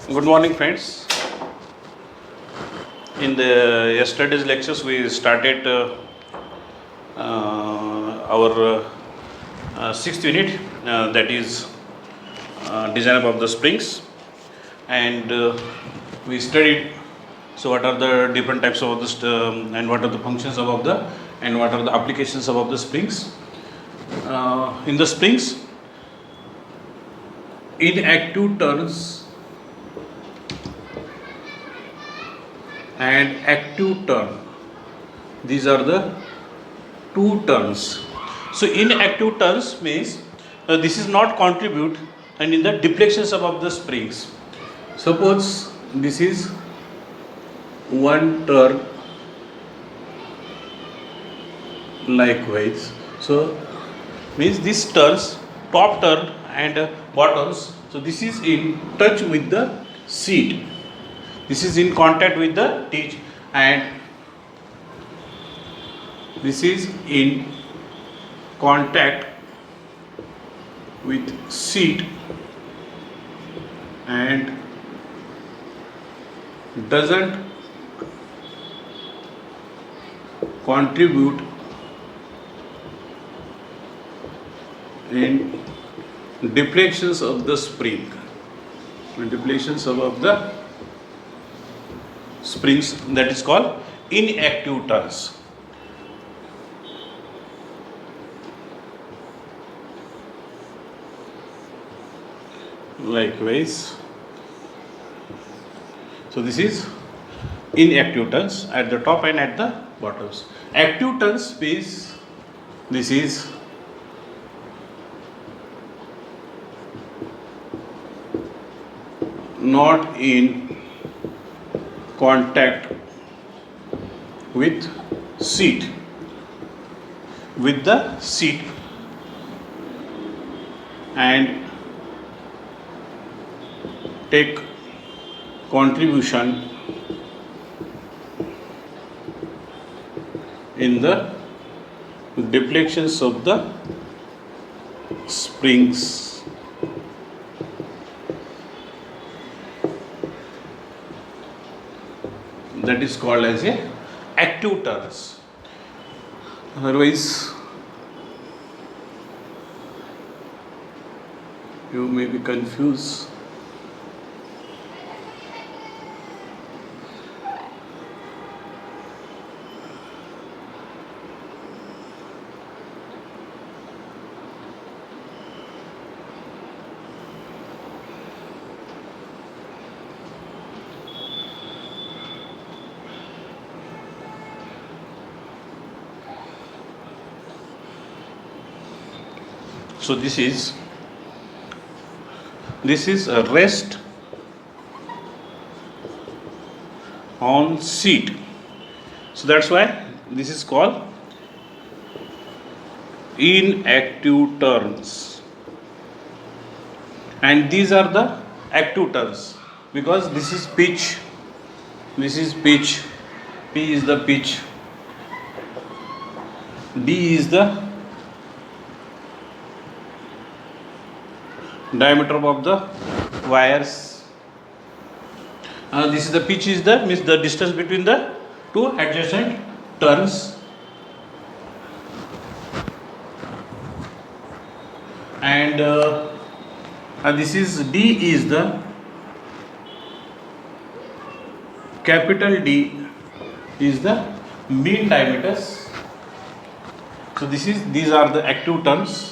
Good morning, friends. In the yesterday's lectures, we started our sixth unit, that is design of the springs, and we studied. So, what are the different types of the and what are the functions of the and what are the applications of the springs? In the springs, in active turns and active turn, these are the two turns. So in active turns means this is not contribute, and in the deflections of the springs. Suppose this is one turn likewise. So means this turns, top turn and bottoms. So this is in touch with the seat. This is in contact with the teeth, and this is in contact with seat and doesn't contribute in deflections of the spring. Deflections of the springs, that is called inactive turns. Likewise, so this is inactive turns at the top and at the bottoms. Active turns means this is not in contact with seat, and take contribution in the deflections of the springs. That is called as a active turns. Otherwise, you may be confused. So this is a rest on seat. So that's why this is called inactive turns, and these are the active turns because this is pitch, P is the pitch, D is the diameter of the wires. This is the pitch, is the means the distance between the two adjacent turns, and this is D is the capital D is the mean diameters. So these are the active turns.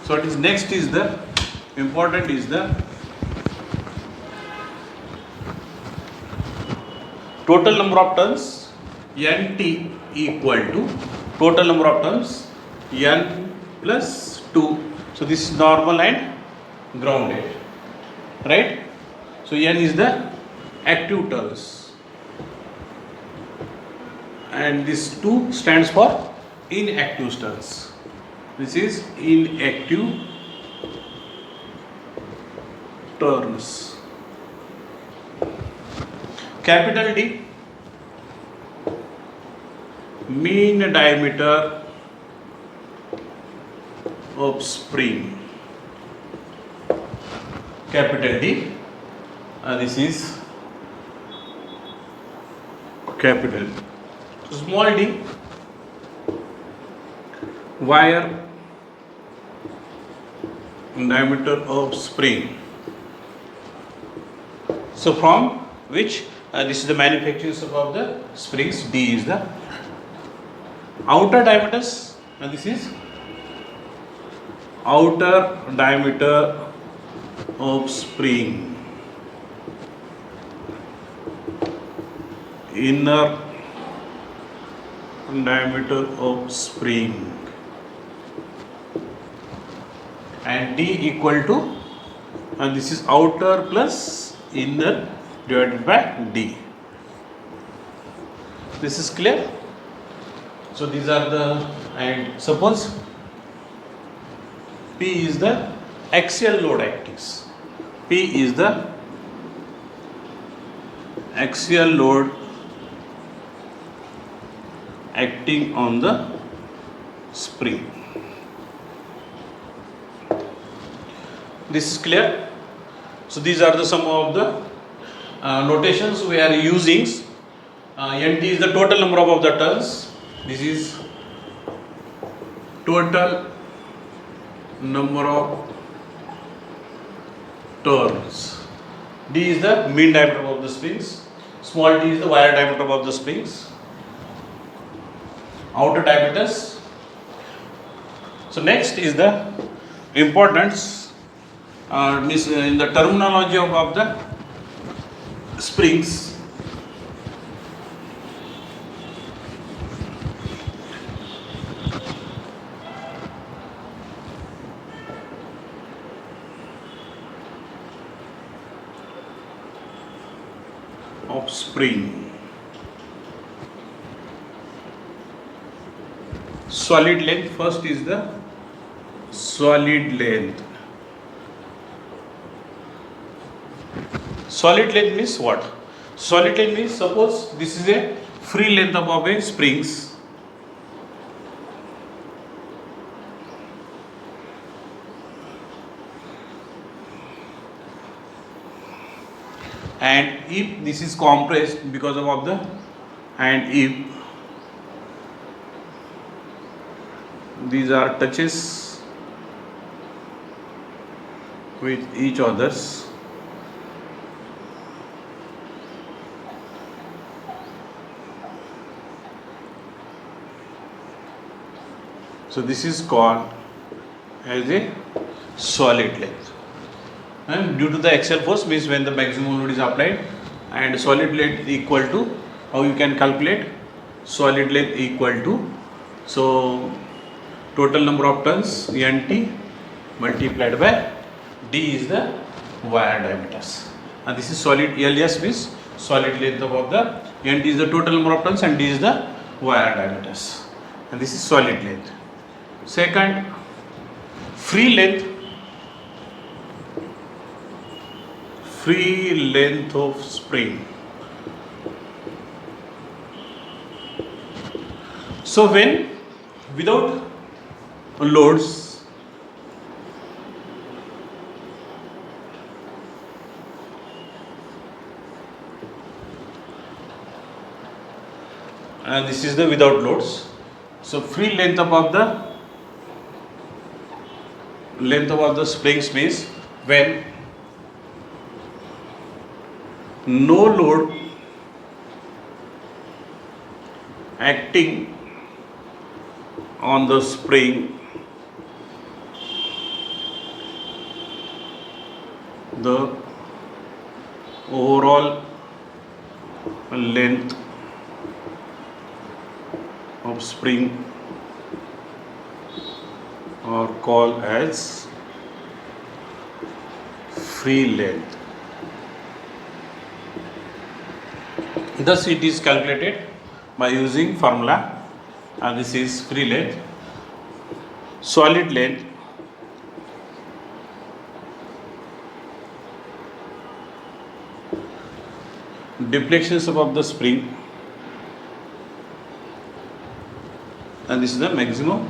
So it is next is the important is the total number of turns, NT equal to total number of turns N plus 2. So this is normal and grounded, right? So N is the active turns, and this 2 stands for inactive turns. This is inactive turns. Capital D, mean diameter of spring, capital D, and this is capital D. Small d, wire diameter of spring. So from which this is the manufacturing of the springs. D is the outer diameters, and this is outer diameter of spring, inner diameter of spring, and D equal to, and this is outer plus inner divided by D. This is clear? So these are the, and suppose P is the axial load acting. P is the axial load acting on the spring. This is clear? So these are the some of the notations we are using. NT is the total number of the turns. This is total number of turns. D is the mean diameter of the springs. Small d is the wire diameter of the springs. Outer diameters. So next is the importance in the terminology of the springs. Of spring. Solid length, first is the solid length. Solid length means what? Solid length means, suppose this is a free length of a springs, and if this is compressed because of the, and if these are touches with each others, so this is called as a solid length. And due to the axial force means when the maximum load is applied, and solid length equal to, how you can calculate solid length equal to, so total number of turns NT multiplied by D is the wire diameters, and this is solid. LS means solid length of the, NT is the total number of turns and D is the wire diameters, and this is solid length. Second, free length. Free length of spring. So when without loads, and this is the without loads, so free length of the springs means when no load acting on the spring, the overall length of spring are called as free length. Thus it is calculated by using formula, and this is free length. Solid length deflections above the spring, and this is the maximum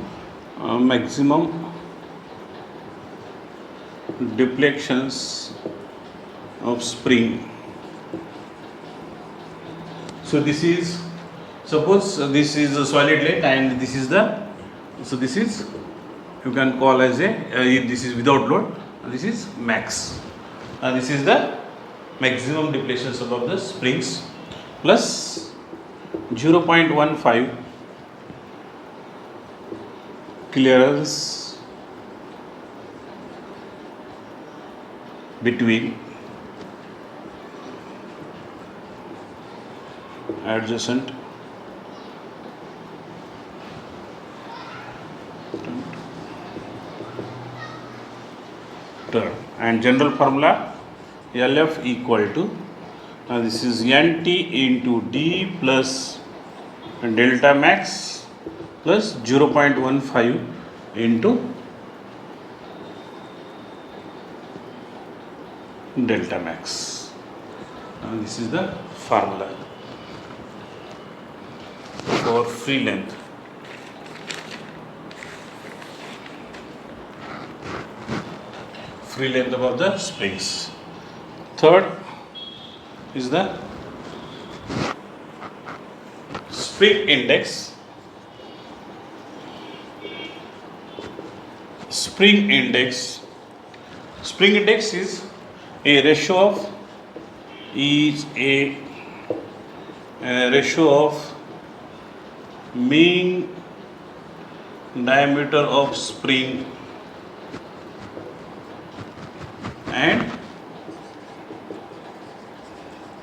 deflections of spring. So this is, suppose this is a solid length and this is the, so this is, you can call as a, this is without load, this is max, and this is the maximum deflections above the springs, plus 0.15 clearance between adjacent turn, and general formula LF equal to, this is NT into D plus delta max plus 0.15 into delta max, and this is the formula for free length. Free length above the springs. Third is the spring index. Spring index. Spring index is a ratio of ratio of mean diameter of spring and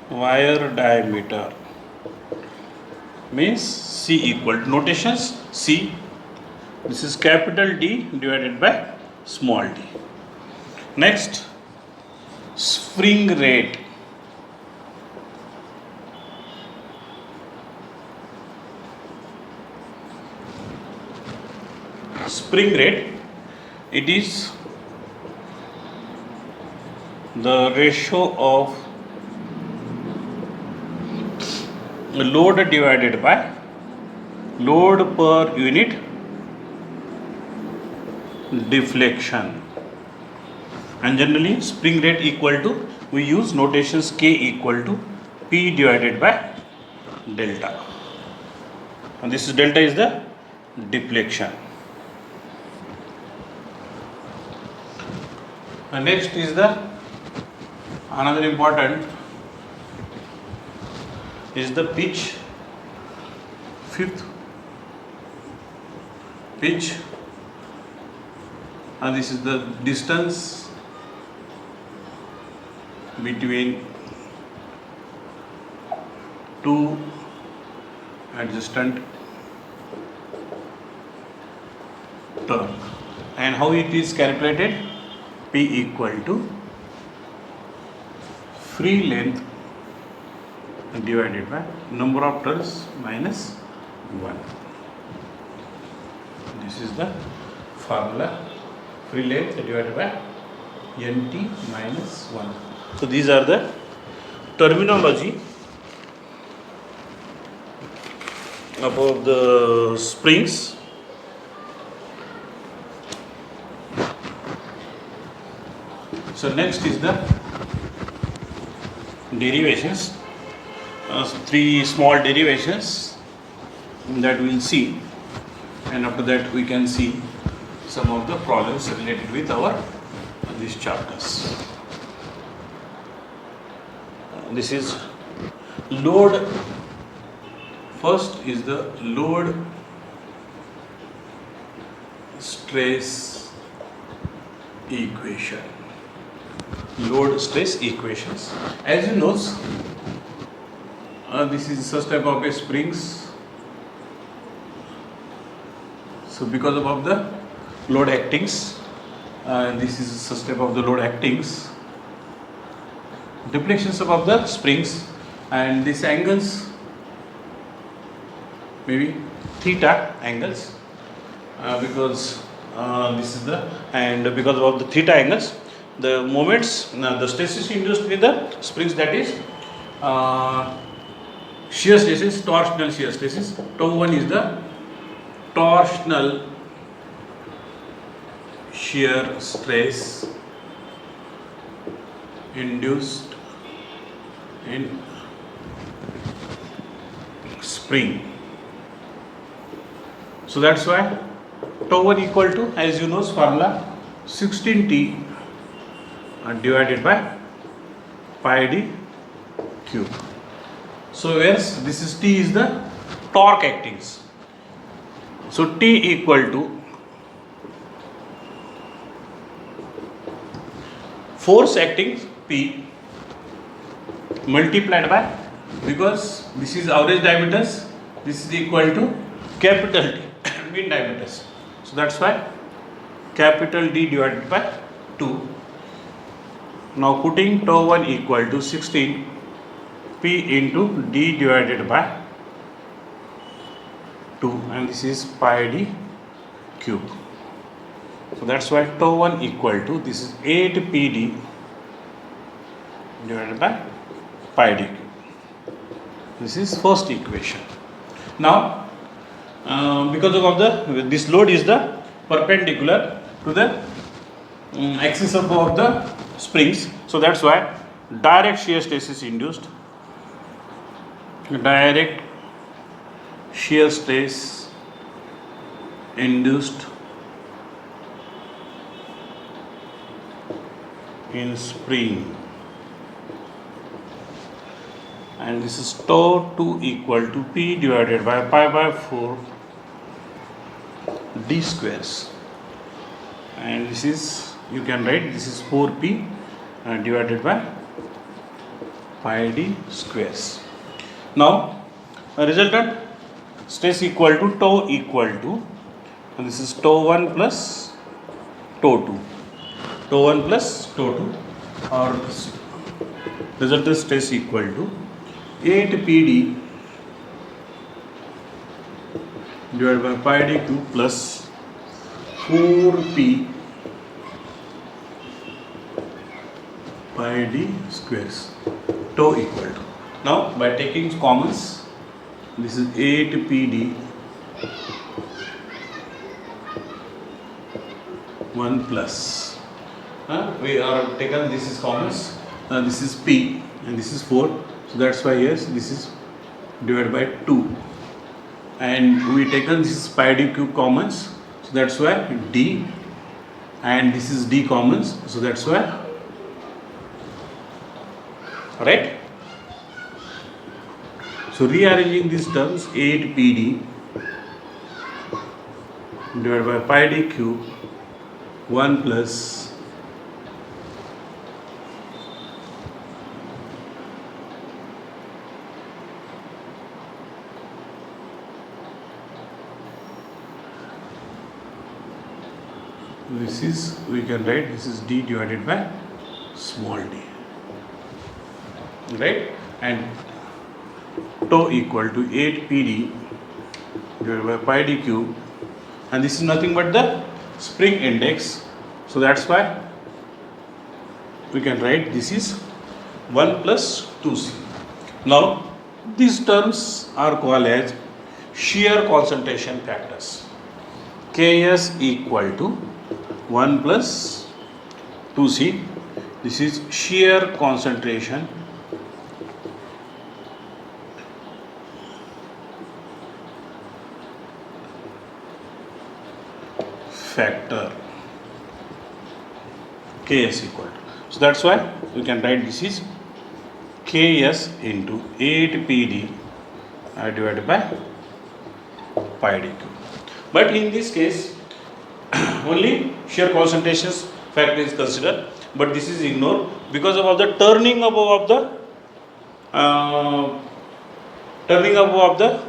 wire diameter, means C equal to, notations C, this is capital D divided by small d. Next, spring rate. Spring rate, it is the ratio of load divided by load per unit deflection, and generally spring rate equal to, we use notations K equal to P divided by delta, and this is delta is the deflection. And next is the another important is the pitch. Fifth, pitch, and this is the distance between two adjacent turn, and how it is calculated, P equal to free length divided by number of turns minus 1. This is the formula, free length divided by NT minus 1. So these are the terminology about the springs. So next is the derivations, 3 small derivations that we will see, and after that we can see some of the problems related with our these chapters. This is load. First is the load stress equation. Load stress equations. As you know, this is such type of a springs. So because of the load actings, this is such type of the load actings. Deflections above the springs, and these angles maybe theta angles, because this is the, and because of the theta angles, the moments, the stresses induced with the springs, that is shear stresses, torsional shear stresses. Tau 1 is the torsional shear stress induced in spring. So that's why tau 1 equal to, as you know, formula 16T divided by pi d cube. So whereas this is T is the torque acting. So T equal to force acting P multiplied by, because this is average diameters, this is equal to capital T mean diameters. So that's why capital D divided by 2. Now putting tau 1 equal to 16 P into D divided by 2, and this is pi d cube. So that's why tau 1 equal to, this is 8 PD divided by pi d cube. This is first equation. Now because of the this load is the perpendicular to the axis of the springs, so that's why direct shear stress is induced. Direct shear stress induced in spring, and this is tau 2 equal to P divided by pi by 4 d squares, and this is, you can write, this is 4P divided by pi d squares. Now a resultant stress equal to tau equal to, and this is tau 1 plus tau 2, tau 1 plus tau 2, or resultant stress equal to 8 PD divided by pi d cube plus 4P pi d squares, tau equal to. Now by taking commons, this is 8 PD 1 plus, we are taken, this is commons, this is P and this is 4, so that's why yes, this is divided by 2, and we taken this is pi d cube commons, so that's why D, and this is D commons, so that's why, right? So rearranging these terms, 8 PD divided by pi d cube 1 plus this is, we can write, this is D divided by small d, right? And tau equal to 8 PD divided by pi d cube, and this is nothing but the spring index, so that's why we can write this is 1 plus 2C. Now these terms are called as shear concentration factors. Ks equal to 1 plus 2C, this is shear concentration factor, Ks equal to, so that's why we can write this is Ks into 8 PD divided by pi d cube. But in this case only shear concentration factor is considered, but this is ignored because of the turning above the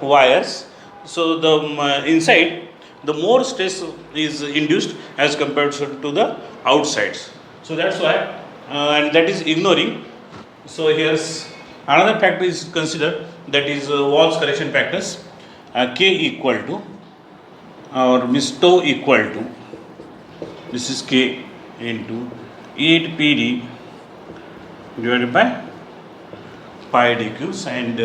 wires. So the inside, the more stress is induced as compared to the outsides. So that's why, and that is ignoring. So here's another factor is considered, that is Wahl's correction factors. K equal to, or means tau equal to, this is K into 8 PD divided by pi d cubes, and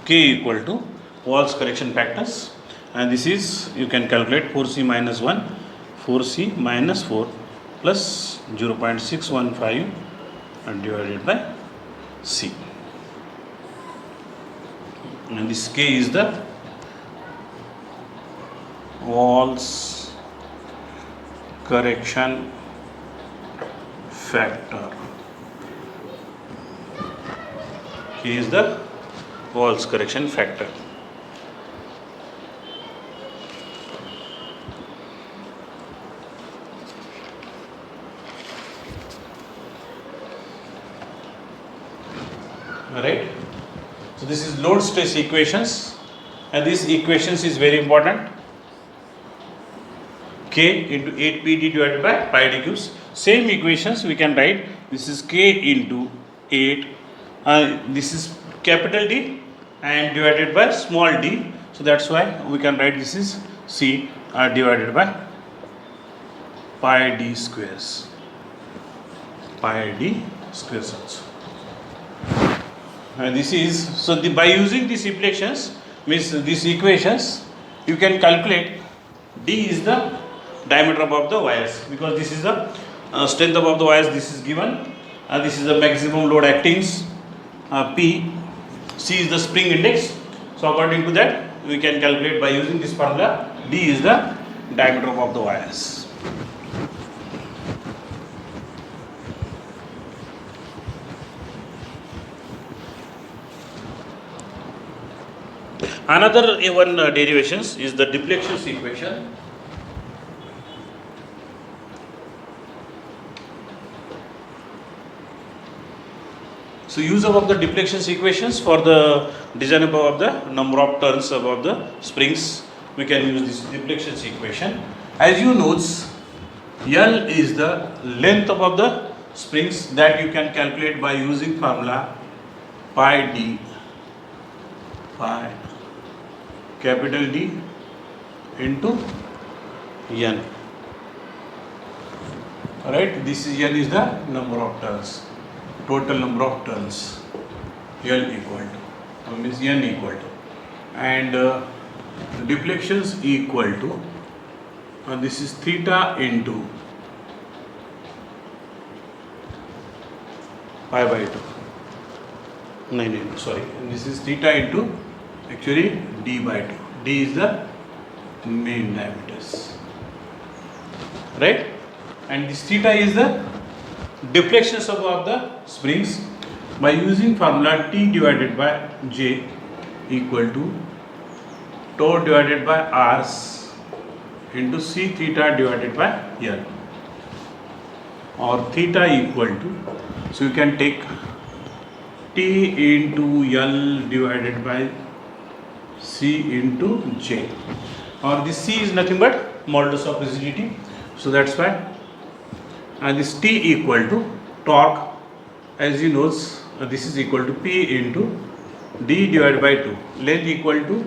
K equal to Wahl's correction factors, and this is, you can calculate 4C minus 1, 4C minus 4 plus 0.615 divided by C. And this K is the Wahl's correction factor. K is the Wahl's correction factor. Right? So this is load stress equations, and this equations is very important. K into 8PD divided by pi d cubes. Same equations we can write. This is K into 8. This is capital D and divided by small d. So that's why we can write this is C divided by pi d squares. Pi d squares also. This is so by using these equations, means these equations, you can calculate D is the diameter above the wires, because this is the strength above the wires. This is given, and this is the maximum load acting. P, C is the spring index. So according to that, we can calculate by using this formula. D is the diameter above the wires. Another one derivations is the deflections equation. So use of the deflections equations for the design above the number of turns above the springs, we can use this deflections equation. As you know, L is the length above the springs, that you can calculate by using formula pi d, pi capital D into N. Alright, this is N is the number of turns, total number of turns, L equal to, means N equal to, and deflections equal to, this is theta into pi by 2. No, sorry, and this is theta into actually D by 2. D is the main diameters, right? And this theta is the deflections above the springs. By using formula T divided by J equal to tau divided by Rs into C theta divided by L, or theta equal to, so you can take T into L divided by C into J, or this C is nothing but modulus of rigidity. So that's why, and this T equal to torque, as you know, this is equal to P into D divided by 2, length equal to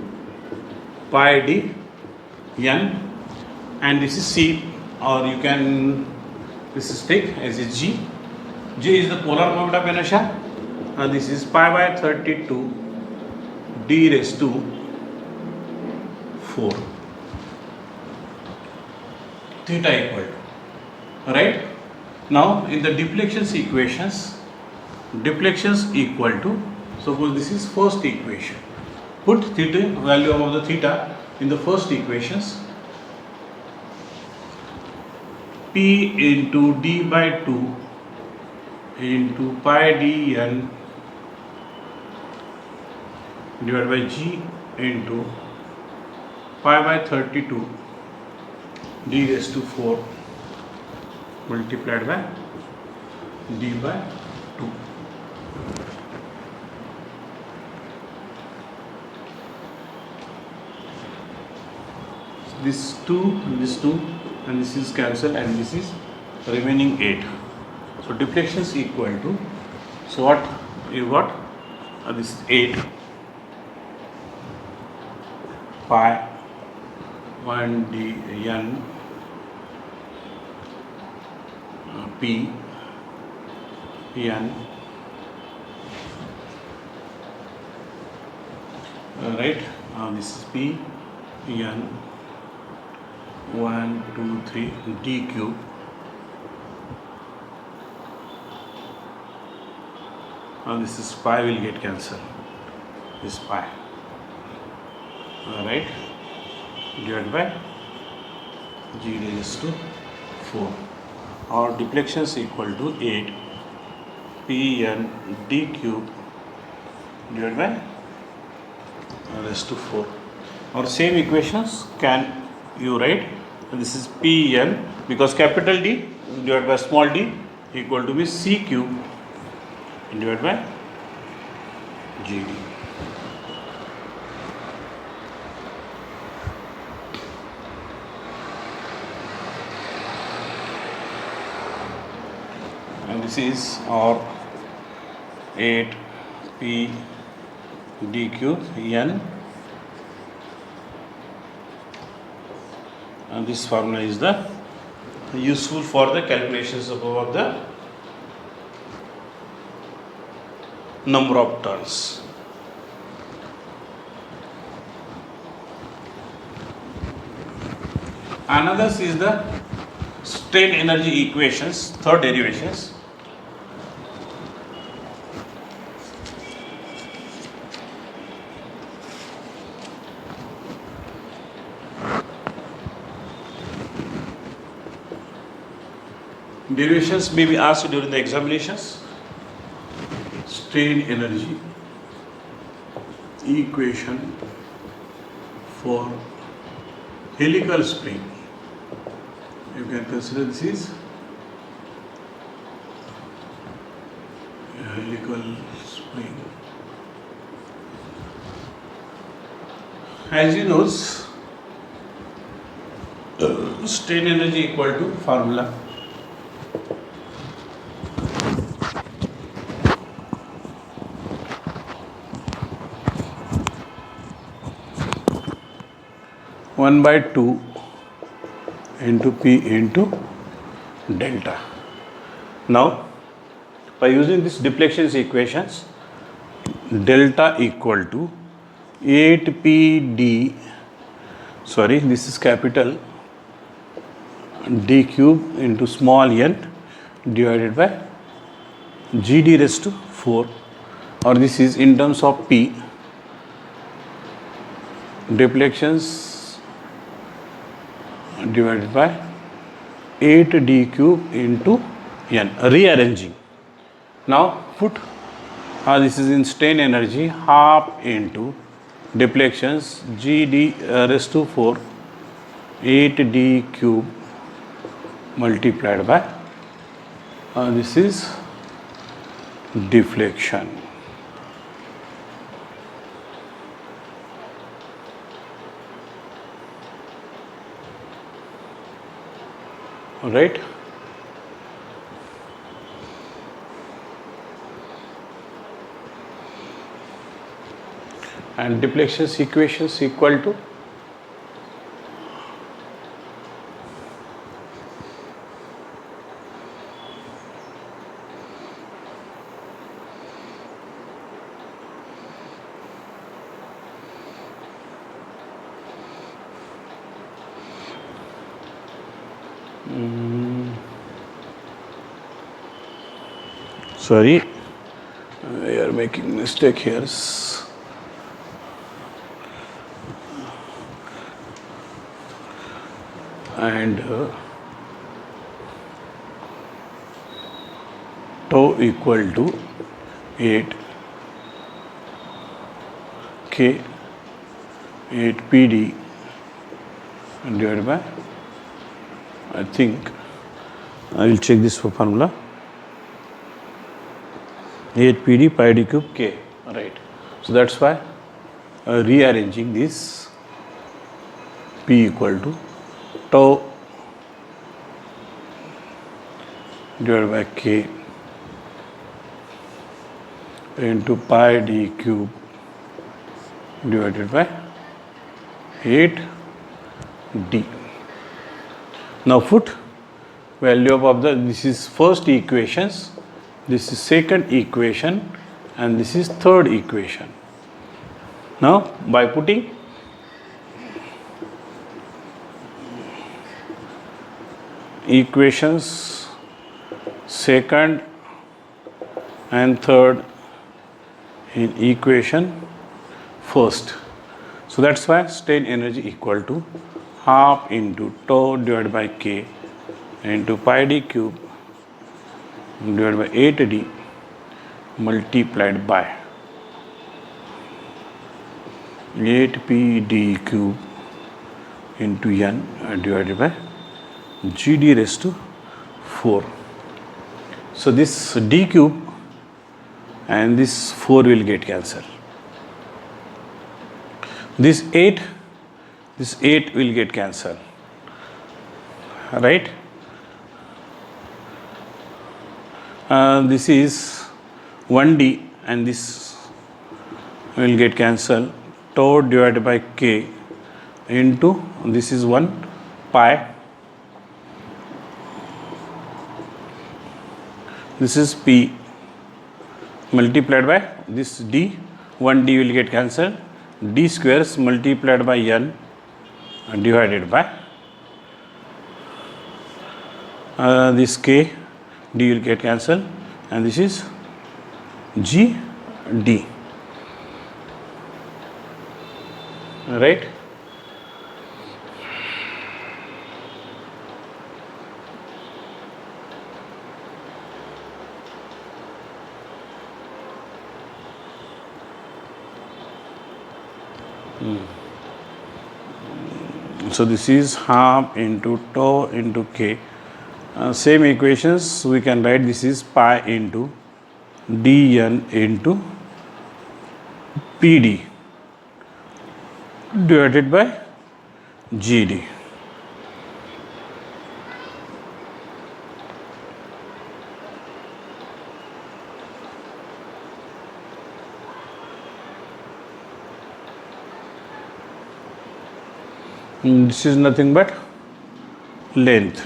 pi d N, and this is C, or you can, this is take as a G. J is the polar moment of inertia, and this is pi by 32 d raised to 4, theta equal to, right? Now in the deflections equations, deflections equal to, suppose this is first equation, put theta, value of the theta in the first equations, P into D by 2 into pi d N divided by G into pi by 32 d raised to 4 multiplied by d by 2. This 2, and this is cancelled, and this is remaining 8. So deflections equal to, so what you got, this is 8 pi 1 d N P N, right? This is P N 1 2 3 d cube This is pi will get cancelled. This pi, right, divided by g raised to 4. Or deflection is equal to 8 Pn d cube divided by raised to 4. Or same equations can you write? This is Pn, because capital D divided by small d equal to be c cube divided by gd. And this is our 8 P d cube n, and this formula is the useful for the calculations of the number of turns. Another is the strain energy equations, third derivations. Derivations may be asked during the examinations. Strain energy equation for helical spring. You can consider this is a helical spring. As you know, strain energy equal to formula one by 2 into P into delta. Now, by using this deflection equations, delta equal to 8PD, sorry, this is capital D cube into small n divided by GD raised to 4, or this is in terms of P, deflections divided by 8d cube into n, rearranging. Now put this is in strain energy, half into deflections gd raised to 4 8d cube multiplied by this is deflection. Right? And deflection equations equal to sorry, we are making mistake here. And tau equal to 8 K 8 PD divided by, I think I will check this for formula, 8 PD pi d cube K, right. So that's why rearranging this, P equal to tau divided by K into pi d cube divided by 8d. Now put value of the, this is first equations, this is second equation, and this is third equation. Now by putting equations second and third in equation first. So that's why strain energy equal to half into tau divided by k into pi d cube divided by 8d multiplied by 8p d cube into n divided by gd raised to 4. So this d cube and this 4 will get cancelled. This 8 will get cancelled, right? This is 1d and this will get cancelled. Tau divided by k into this is 1 pi. This is p multiplied by this d. 1d will get cancelled. D squares multiplied by n divided by this k, d will get cancelled, and this is g d, right? So this is half into tau into k. Same equations we can write. This is pi into dn into pd divided by gd. This is nothing but length.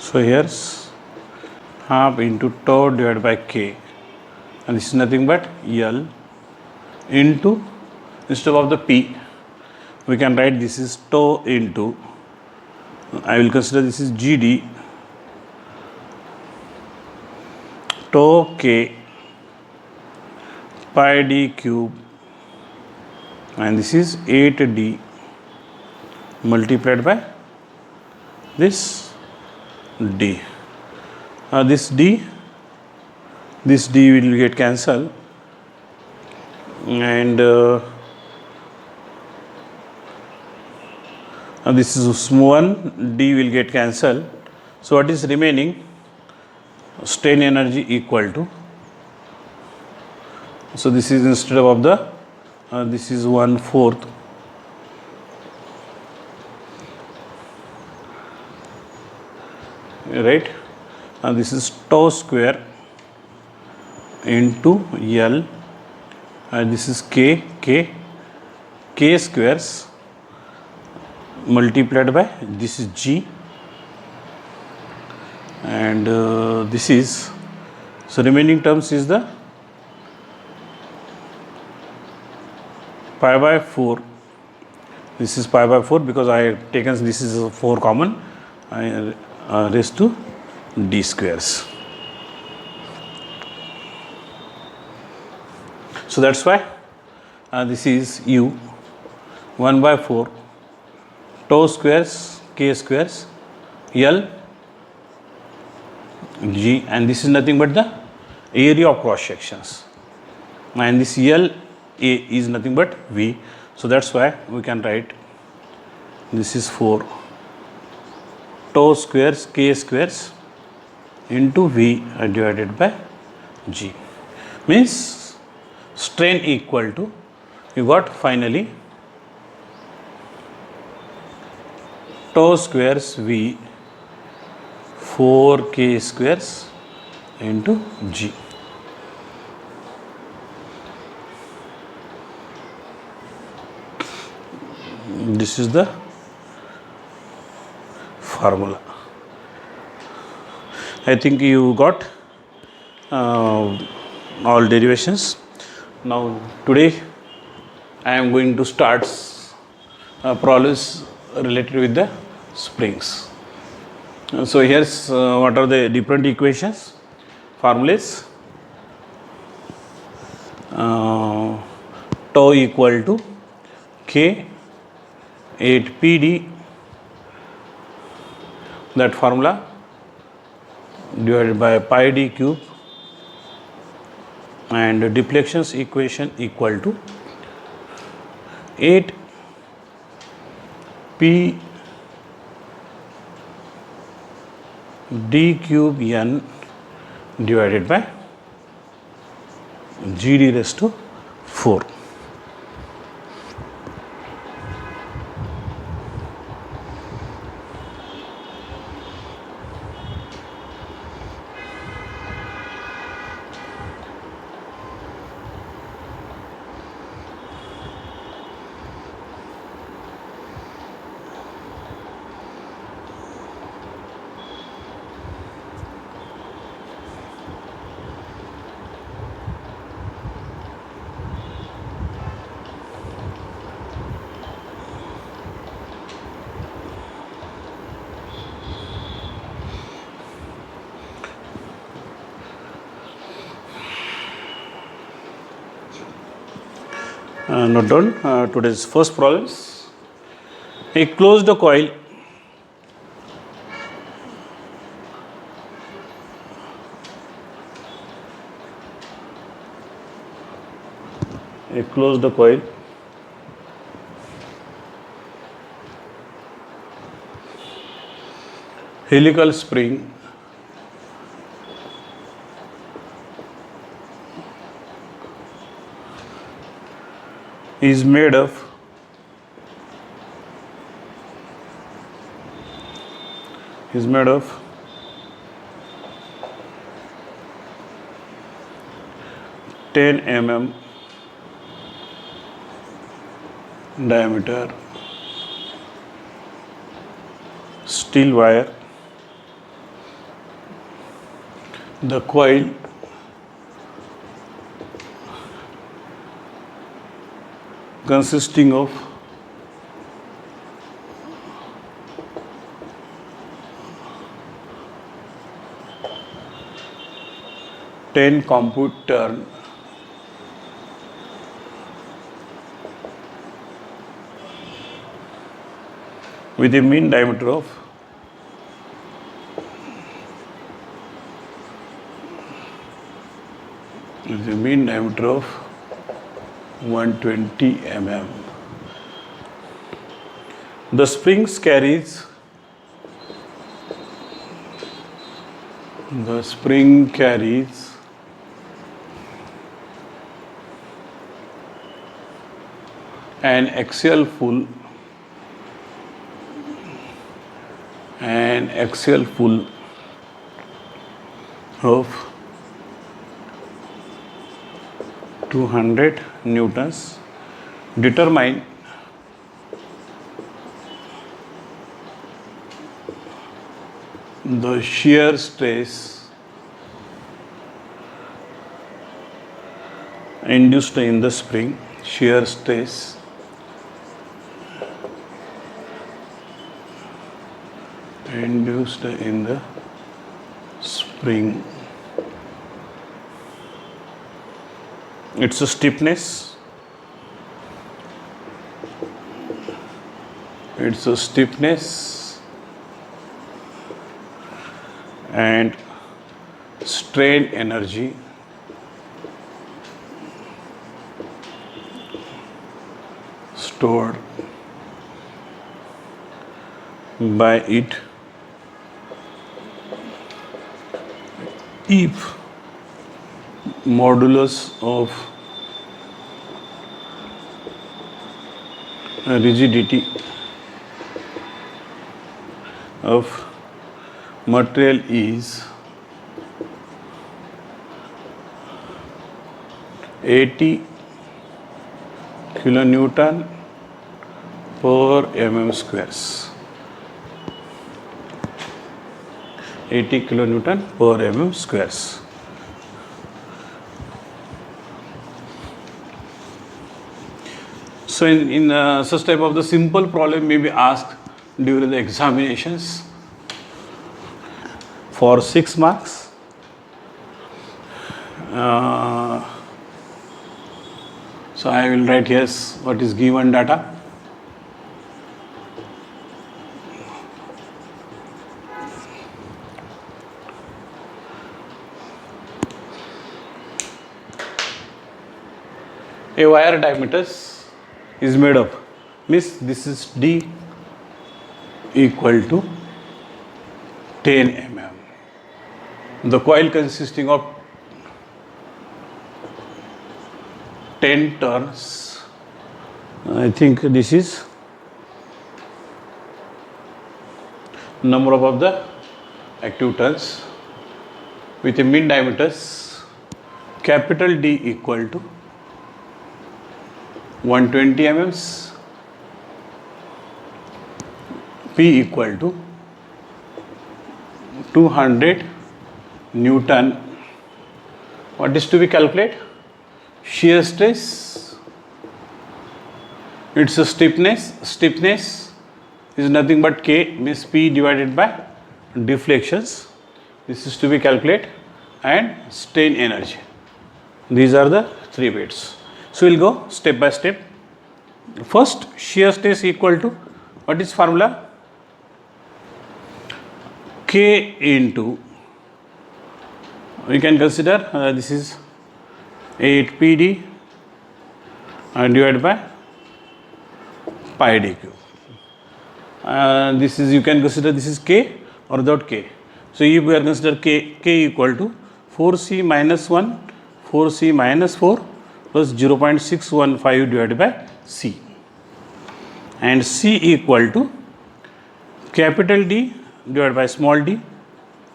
So here's half into tau divided by k, and this is nothing but L into, instead of the p, we can write this is tau into, I will consider this is gd, tau k pi d cube, and this is 8d multiplied by this d. This d will get cancelled, and this is one d will get cancelled. So what is remaining? Strain energy equal to, so this is instead of the this is 1/4, right? This is tau square into L, and this is k squares multiplied by this is g, and this is, so remaining terms is the pi by 4. This is pi by 4 because I have taken this is 4 common, raised to d squares. So that's why this is u 1/4 tau squares k squares L g, and this is nothing but the area of cross sections, and this L a is nothing but v. So that's why we can write this is 4 tau squares k squares into V divided by G, means strain equal to, you got finally tau squares V 4k squares into G. This is the formula. I think you got all derivations. Now today I am going to start problems related with the springs. So here's what are the different equations, formulas. Tau equal to K 8 PD, that formula, divided by pi d cube, and deflections equation equal to 8 p d cube n divided by g d raised to 4. Note down today's first problems. A closed coil helical spring is made of is made of 10 mm diameter steel wire. The coil consisting of ten compute turn with a mean diameter of 120 mm. The springs carries an axial pull of 200 newtons. Determine the shear stress induced in the spring. Shear stress induced in the spring. Its stiffness, and strain energy stored by it if modulus of rigidity of material is 80 kilonewton per mm squares. 80 kilonewton per mm squares. So in such type of the simple problem may be asked during the examinations for 6 marks. So I will write here what is given data. A wire diameter is made of, means this is D equal to 10 mm. The coil consisting of 10 turns. I think this is number of the active turns with a mean diameters capital D equal to 120 mm, P equal to 200 Newton. What is to be calculated? Shear stress, its stiffness is nothing but K, means P divided by deflections. This is to be calculated, and strain energy. These are the 3 bits. So we'll go step by step. First, shear stress equal to, what is formula? K into, we can consider this is 8 PD divided by pi d cube. This is, you can consider this is K or without K. So if we are consider K equal to 4C minus 1, 4C minus 4 plus 0.615 divided by C, and C equal to capital D divided by small d,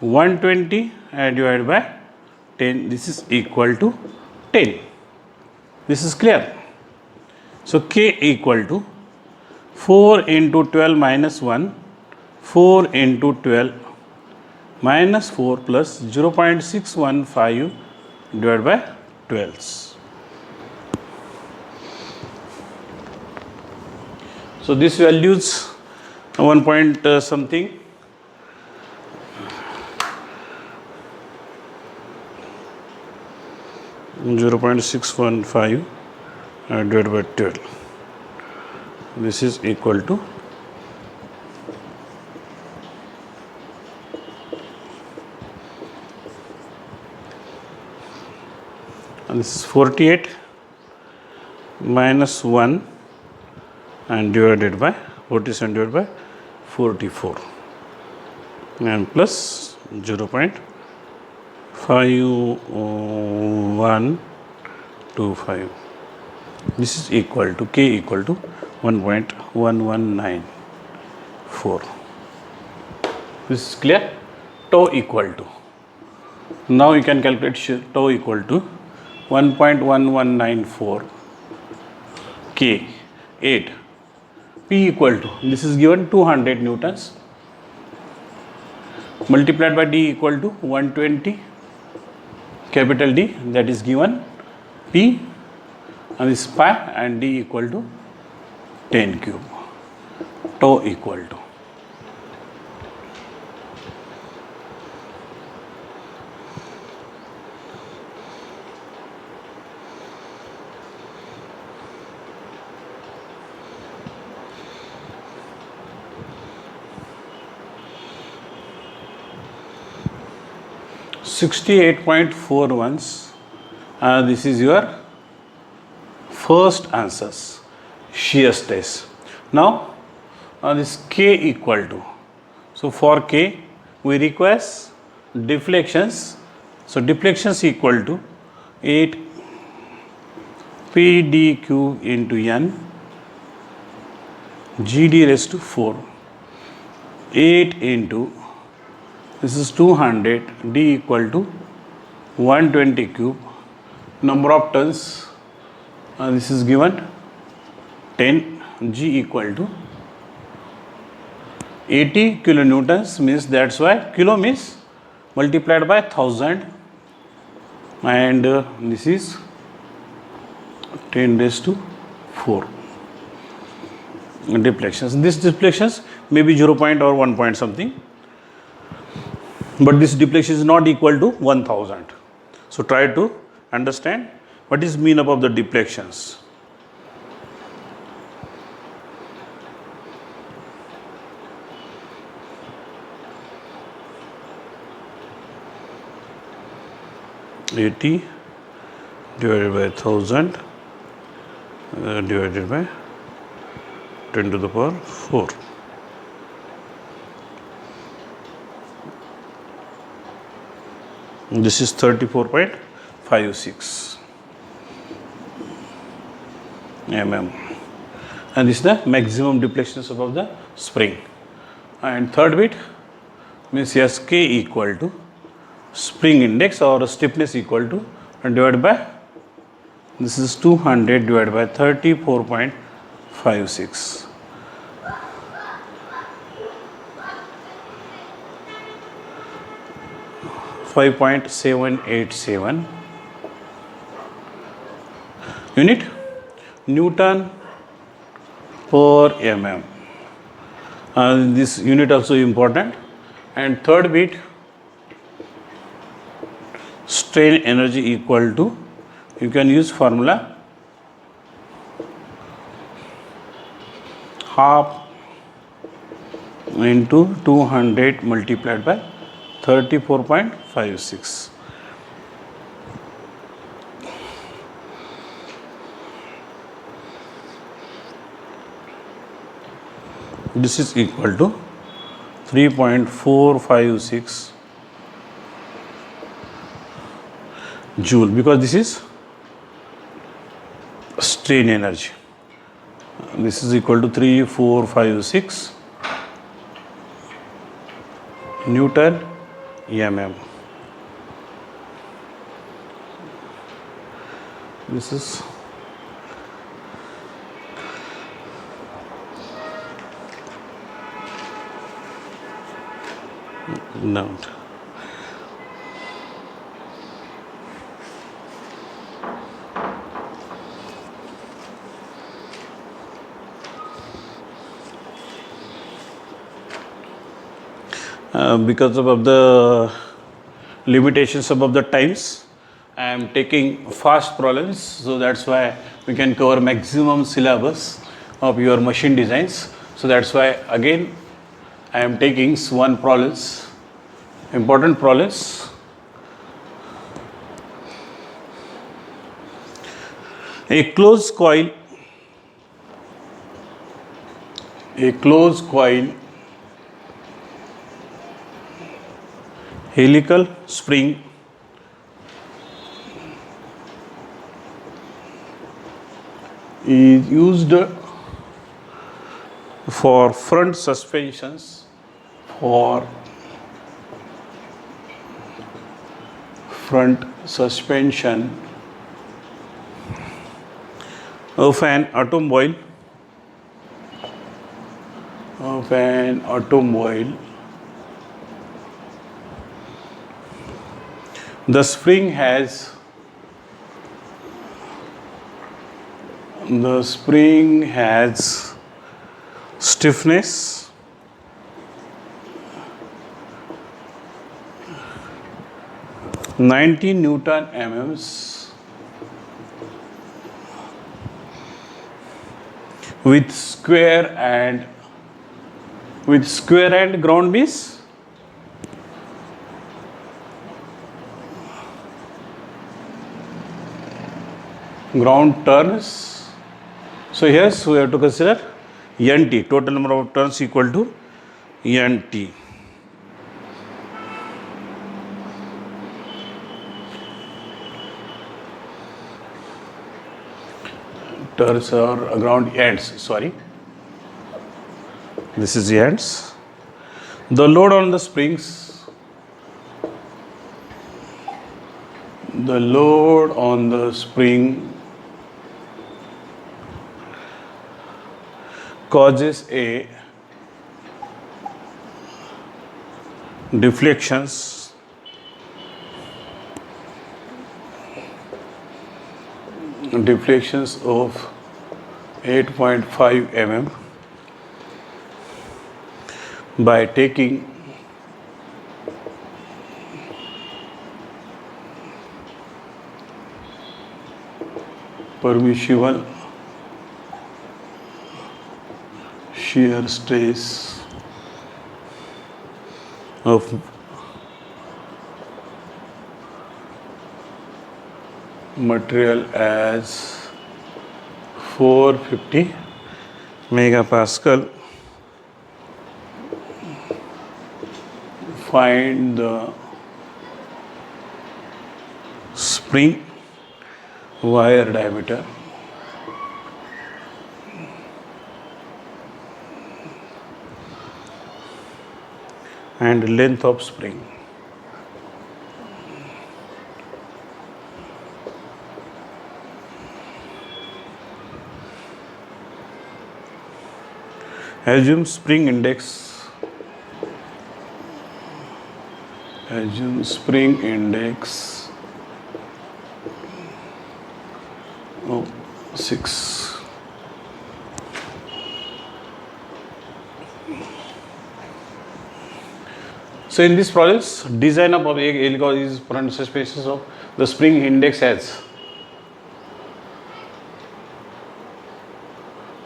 120 divided by 10, this is equal to 10. This is clear. So K equal to 4 into 12 minus 1, 4 into 12 minus 4 plus 0.615 divided by 12. So this values 1 point something. .615 divided by 12. This is equal to this is 48 minus 1 and divided by 47 divided by 44 and plus 0.5125. This is equal to K equal to 1.1194. This is clear. Tau equal to, now you can calculate tau equal to 1.1194 K 8. P equal to, this is given 200 newtons multiplied by D equal to 120 capital D, that is given P, and this pi, and D equal to 10 cube. Tau equal to, (68.41). This is your first answers, shear stress. Now this K equal to, so for K we request deflections. So deflection is equal to 8 PD cube into N GD raised to 4. 8 into, this is 200, D equal to 120 cube. Number of tons, this is given 10, G equal to 80 kilonewtons, means that's why kilo means multiplied by 1000, and this is 10 raised to 4 deflections. This deflections may be 0 point or 1 point something, but this deflection is not equal to 1000. So try to understand what is mean of the deflections. $80 divided by 1000 divided by 10 to the power 4. This is 34.56 mm, and this is the maximum deflections above the spring. And third bit means Sk equal to spring index or stiffness equal to, and divided by, this is 200 divided by 34.56. .787 unit Newton per mm. This unit also important. And third bit, strain energy equal to, you can use formula half into 200 multiplied by 34.56. This is equal to 3.456 joule, because this is strain energy. This is equal to 3456 Newton mm. This is now. Because of the limitations of the times, I am taking fast problems, so that's why we can cover maximum syllabus of your machine designs. So that's why again I am taking one problems, important problems. A closed coil helical spring is used for front suspensions of an automobile The spring has stiffness 90 Newton mm with square and ground means ground turns. So here we have to consider NT, total number of turns equal to NT. conductors or ground ends, sorry, this is the ends. The load on the springs, the load on the spring causes a deflections of 8.5 mm by taking permissible shear stress of material as 450 megapascal. Find the spring wire diameter and length of spring. Assume spring index of 6. So in this process, design up of is spaces of the spring index as.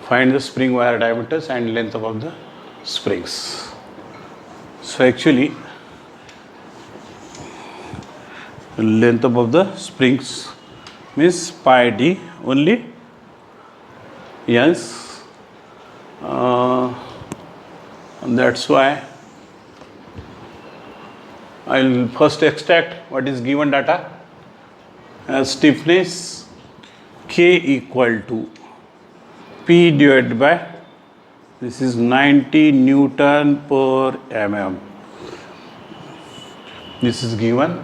Find the spring wire diameters and length of the springs. So actually, length of the springs means pi d only. Yes, that's why I will first extract what is given data as stiffness K equal to P divided by, this is 90 Newton per mm. This is given.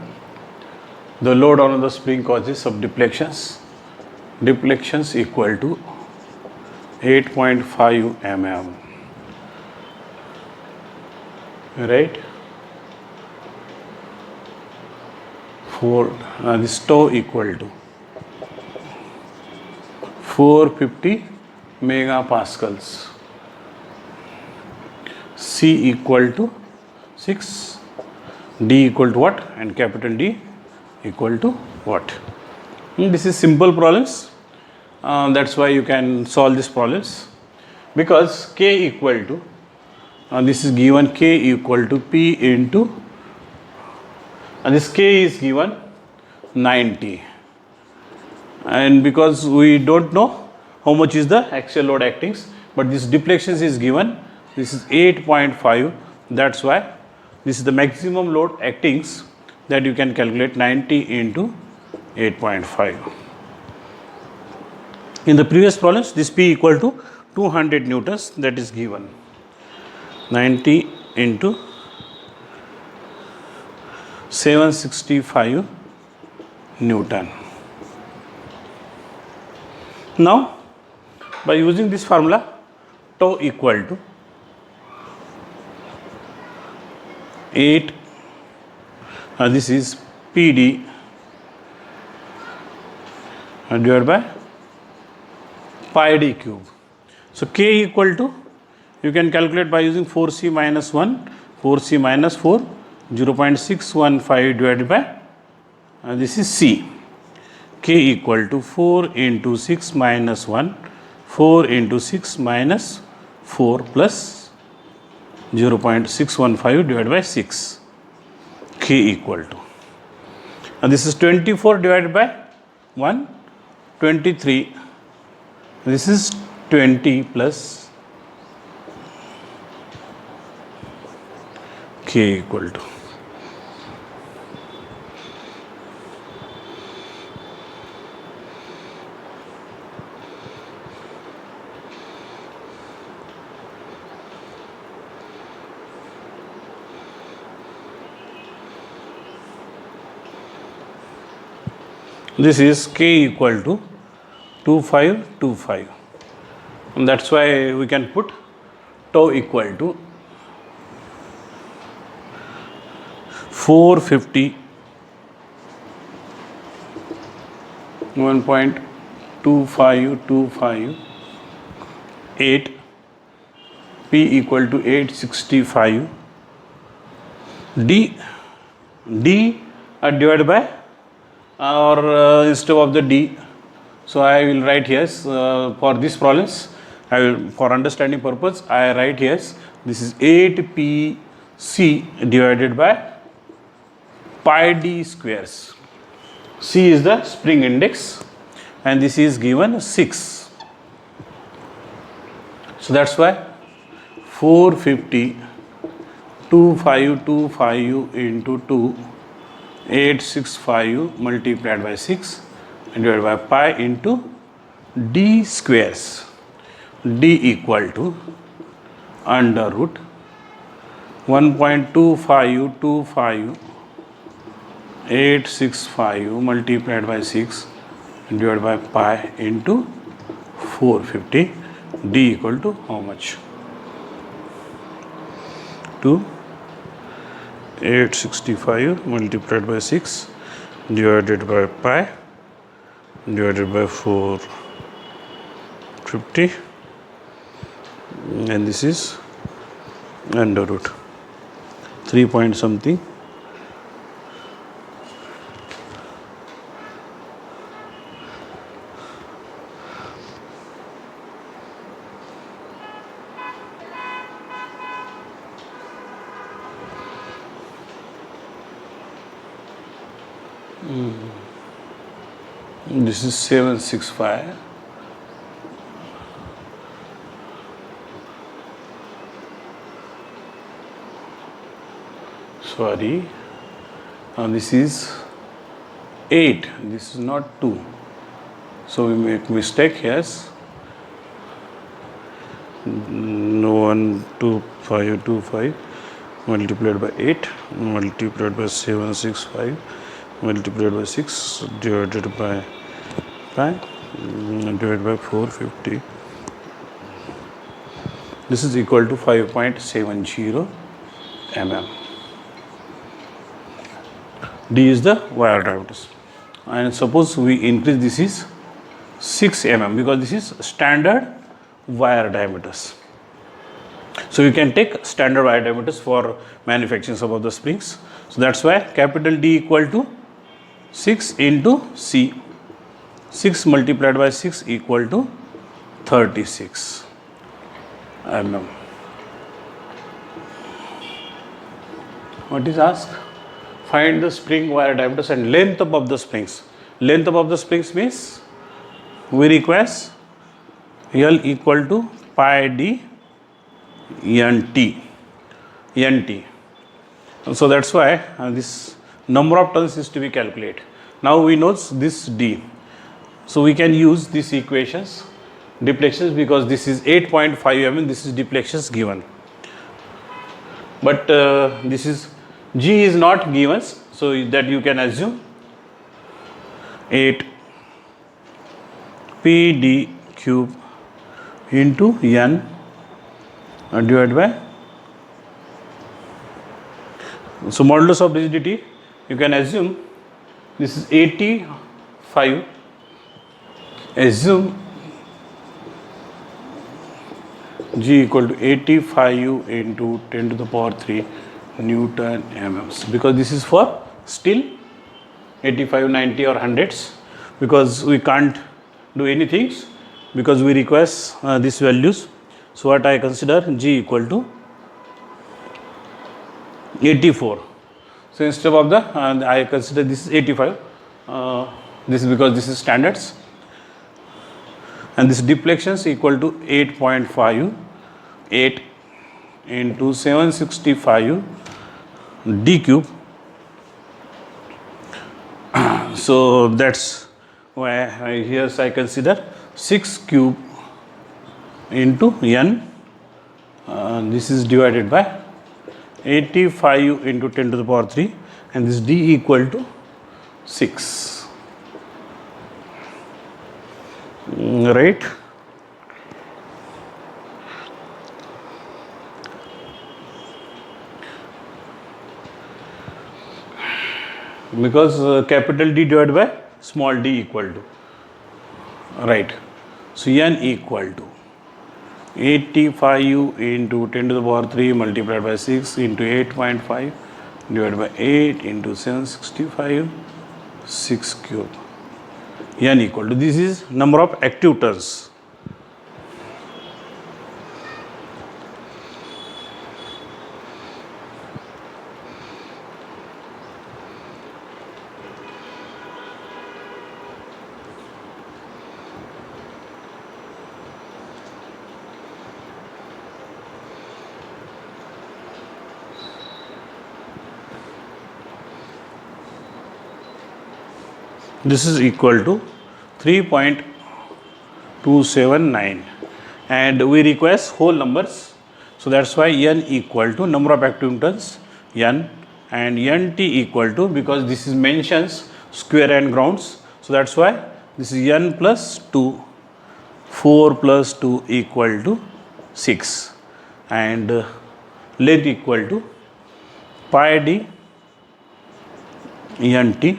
The load on the spring causes of deflections equal to 8.5 mm. Right? This tau equal to 450 megapascals. C equal to 6, D equal to what, and capital D equal to what. This is simple problems. That's why you can solve these problems, because K equal to, this is given K equal to P into, this K is given 90, and because we don't know how much is the axial load acting, but this deflections is given, this is 8.5, that's why this is the maximum load acting that you can calculate, 90 into 8.5. In the previous problems, this P equal to 200 newtons, that is given, 90 into 765 Newton. Now, by using this formula, tau equal to 8, this is PD divided by pi d cube. So K equal to, you can calculate by using 4C minus 1, 4C minus 4, 0.615 divided by, this is C. K equal to 4 into 6 minus 1, 4 into 6 minus 4 plus 0.615 divided by 6. K equal to, and this is 24 divided by 1, 23. This is 20 plus K equal to. This is K equal to 2525, and that's why we can put tau equal to 450 1.25258, P equal to 865, D divided by, or instead of the D, so I will write here for this problems, I will, for understanding purpose, I write here this is 8PC divided by pi d squares. C is the spring index and this is given 6. So that's why 450 2525 into 2 865 multiplied by 6 and divided by pi into d squares. D equal to under root 1.2525 865 multiplied by 6 and divided by pi into 450. D equal to how much? 2 865 multiplied by 6 divided by pi divided by 450, and this is under root 3 point something. This is 765. Sorry, this is 8. This is not 2. So we make mistake here. 12525 multiplied by 8 multiplied by 765 multiplied by 6 divided by pi divided by 450. This is equal to 5.70 mm. D is the wire diameters, and suppose we increase this is 6 mm because this is standard wire diameters. So you can take standard wire diameters for manufacturing some of the springs. So that's why capital D equal to 6 into C. 6 multiplied by 6 equal to 36 mm. What is asked? Find the spring wire diameters and length above the springs. Length above the springs means we request L equal to pi d nt. So that's why this number of turns is to be calculated. Now we know this D. So we can use these equations, deflections, because this is 8.5 mm, this is deflections given. But this is G is not given, so that you can assume 8 PD cube into N divided by, so modulus of rigidity you can assume this is 85, assume G equal to 85 into 10 to the power 3 Newton mm, because this is for still 85, 90 or hundreds, because we can't do anything because we request these values. So what I consider G equal to 84. So instead of the I consider this is 85. This is because this is standards, and this deflections equal to 8.5, 8 into 765 d cube. So that's why here I consider 6 cube into N. This is divided by 85 into 10 to the power 3, and this D equal to 6. right? Because capital D divided by small d equal to, right? So n equal to 85 into 10 to the power 3 multiplied by 6 into 8.5 divided by 8 into 765 6 cube, n equal to, this is number of active turns. This is equal to 3.279 and we request whole numbers. So that's why n equal to number of active turns n and nt equal to, because this is mentions square and grounds. So that's why this is n plus 2, 4 plus 2 equal to 6 and length equal to pi d nt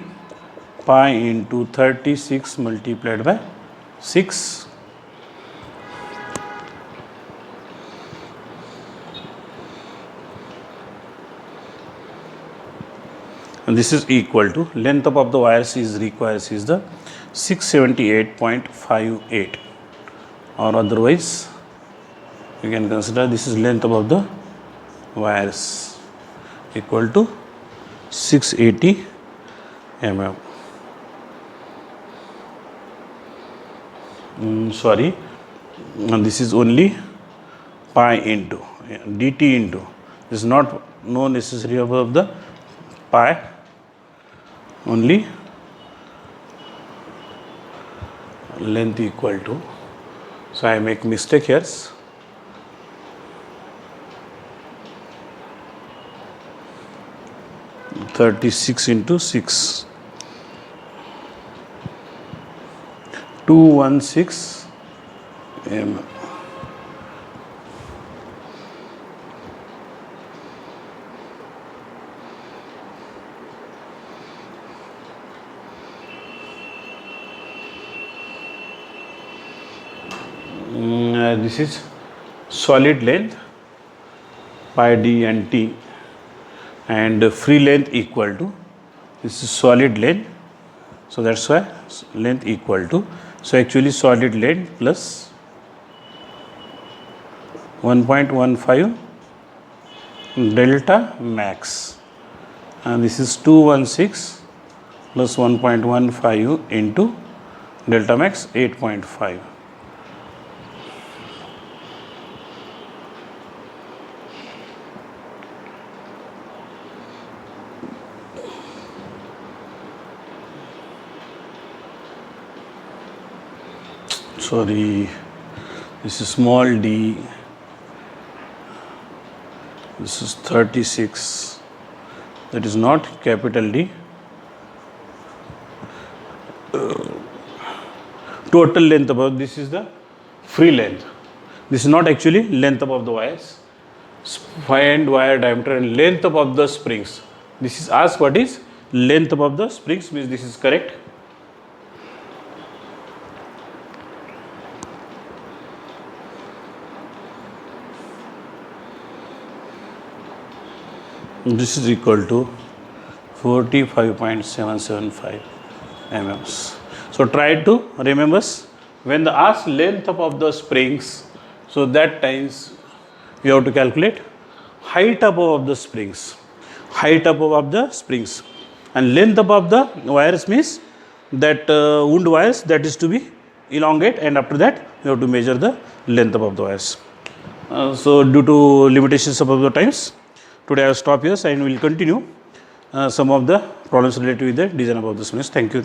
pi into 36 multiplied by 6. And this is equal to length of the wires is requires is the 678.58, or otherwise you can consider this is length of the wires equal to 680 mm. Sorry, and this is only pi into dt into, this is not no necessary above the pi, only length equal to, so I make mistake here, 36 into 6, 216 mm. This is solid length pi d and t, and free length equal to, this is solid length, so that's why length equal to, so actually solid length plus 1.15 delta max, and this is 216 plus 1.15 into delta max 8.5. Sorry, this is small d, this is 36, that is not capital D. Total length above, this is the free length, this is not actually length above the wires. Find wire diameter and length above the springs. This is asked what is length above the springs, means this is correct. This is equal to 45.775 mm. So try to remember when the ask length of the springs, so that times you have to calculate height above the springs, height above the springs, and length above the wires means that wound wires that is to be elongate, and after that you have to measure the length above the wires. So due to limitations of the times, today I will stop here and we will continue some of the problems related with the design above the springs. Thank you.